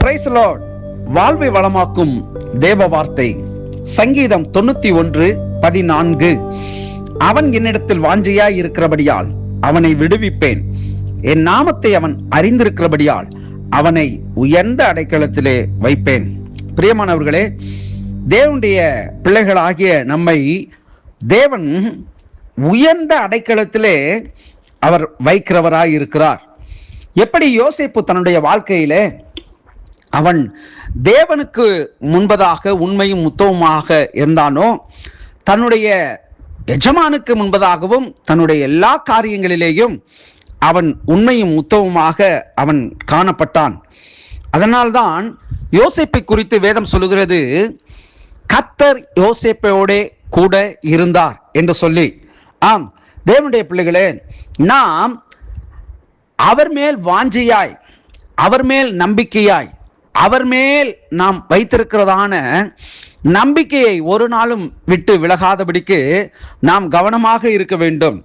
Praise the Lord. வாழ்வை வளமாக்கும் தேவ வார்த்தை சங்கீதம் 91:14. அவன் என்னிடத்தில் வாஞ்சையாய் இருக்கிறபடியால் அவனை விடுவிப்பேன். என் நாமத்தை அவன் அறிந்திருக்கிறபடியால் அவனை உயர்ந்த அடைக்கலத்திலே வைப்பேன். பிரியமானவர்களே, தேவனுடைய பிள்ளைகளாகிய நம்மை தேவன் உயர்ந்த அடைக்கலத்திலே அவர் வைக்கிறவராய் இருக்கிறார். எப்படி யோசேப்பு தன்னுடைய வாழ்க்கையிலே அவன் தேவனுக்கு முன்பதாக உண்மையும் உத்தமமாக இருந்தானோ, தன்னுடைய எஜமானுக்கு முன்பதாகவும் தன்னுடைய எல்லா காரியங்களிலேயும் அவன் உண்மையும் உத்தமமாக அவன் காணப்பட்டான். அதனால்தான் யோசேப்பை குறித்து வேதம் சொல்லுகிறது, கர்த்தர் யோசேப்போடே கூட இருந்தார் என்று சொல்லி. ஆம் தேவனுடைய பிள்ளைகளே, நாம் அவர் மேல் வாஞ்சையாய், அவர் மேல் நம்பிக்கையாய், அவர் மேல் நாம் வைத்திருக்கிறதான நம்பிக்கையை ஒரு நாளும் விட்டு விலகாதபடிக்கு நாம் கவனமாக இருக்க வேண்டும்.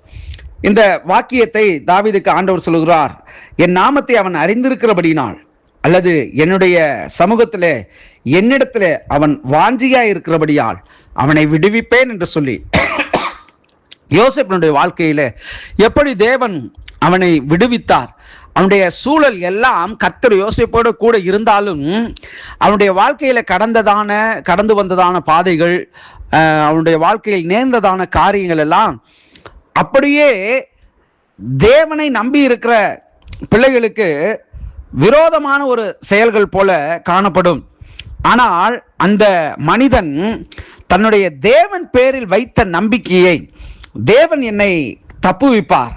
இந்த வாக்கியத்தை தாவீதுக்கு ஆண்டவர் சொல்லுகிறார், என் நாமத்தை அவன் அறிந்திருக்கிறபடினால், அல்லது என்னுடைய சமூகத்திலே என்னிடத்திலே அவன் வாஞ்சியாய் இருக்கிறபடியால் அவனை விடுவிப்பேன் என்று சொல்லி. யோசேப்பினுடைய வாழ்க்கையில எப்படி தேவன் அவனை விடுவித்தார். அவனுடைய எல்லாம் கர்த்தர் யோசேப்போடு கூட இருந்தாலும் அவனுடைய வாழ்க்கையில கடந்து வந்ததான பாதைகள், அவனுடைய வாழ்க்கையில் நேர்ந்ததான காரியங்கள் எல்லாம் அப்படியே தேவனை நம்பி இருக்கிற பிள்ளைகளுக்கு விரோதமான ஒரு செயல்கள் போல காணப்படும். ஆனால் அந்த மனிதன் தன்னுடைய தேவன் பேரில் வைத்த நம்பிக்கையை, தேவன் என்னை தப்புவிப்பார்,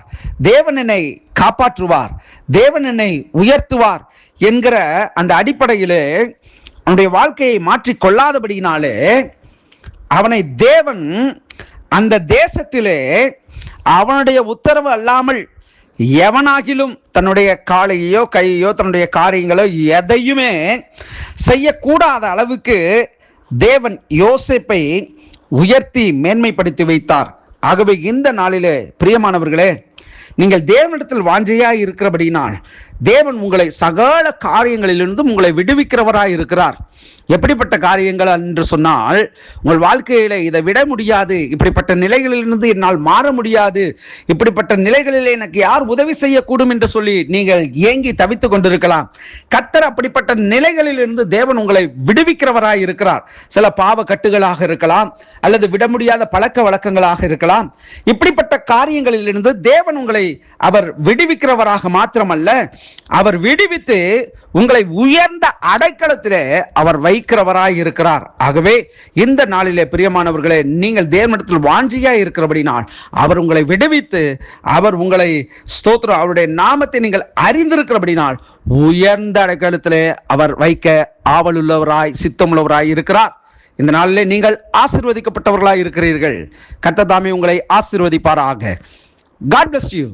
தேவன் என்னை காப்பாற்றுவார், தேவன் என்னை உயர்த்துவார் என்கிற அந்த அடிப்படையிலே அவனுடைய வாழ்க்கையை மாற்றிக் கொள்ளாதபடியினாலே அவனை தேவன் அந்த தேசத்திலே அவனுடைய உத்தரவு அல்லாமல் எவனாகிலும் தன்னுடைய காலையோ கையோ தன்னுடைய காரியங்களோ எதையுமே செய்யக்கூடாத அளவுக்கு தேவன் யோசேப்பை உயர்த்தி மேன்மைப்படுத்தி வைத்தார். ஆகவே இந்த நாளிலே பிரியமானவர்களே, நீங்கள் தேவனிடத்தில் வாஞ்சையாய் இருக்கிறபடினால் தேவன் உங்களை சகல காரியங்களிலிருந்தும் உங்களை விடுவிக்கிறவராய் இருக்கிறார். எப்படிப்பட்ட காரியங்கள் என்று சொன்னால், உங்கள் வாழ்க்கையில இதை விட முடியாது, இப்படிப்பட்ட நிலைகளிலிருந்து என்னால் மாற முடியாது, இப்படிப்பட்ட நிலைகளில் எனக்கு யார் உதவி செய்யக்கூடும் என்று சொல்லி நீங்கள் ஏங்கி தவித்துக் கொண்டிருக்கலாம். கர்த்தர் அப்படிப்பட்ட நிலைகளிலிருந்து தேவன் உங்களை விடுவிக்கிறவராய் இருக்கிறார். சில பாவ கட்டுகளாக இருக்கலாம், அல்லது விட முடியாத பழக்க வழக்கங்களாக இருக்கலாம். இப்படிப்பட்ட காரியங்களிலிருந்து தேவன் உங்களை அவர் விடுவிக்கிறவராக மாத்திரமல்ல, அவர் விடுவித்து உங்களை உயர்ந்த அடைக்கலத்திலே அவர் வைக்கிறவராய் இருக்கிறார். ஆகவே இந்த நாளிலே பிரியமானவர்களே, நீங்கள் தேவனிடத்தில் வாஞ்சியாய் இருக்கிறபடினால் அவர் உங்களை விடுவித்து, அவர் உங்களை ஸ்தோத்திரம், அவருடைய நாமத்தை நீங்கள் அறிந்திருக்கிறபடினால் உயர்ந்த அடைக்கலத்திலே அவர் வைக்க ஆவலுள்ளவராய் சித்தமுள்ளவராய் இருக்கிறார். இந்த நாளிலே நீங்கள் ஆசீர்வதிக்கப்பட்டவர்களாய் இருக்கிறீர்கள். கர்த்தர் தாமே உங்களை ஆசீர்வதிப்பாராக. God bless you.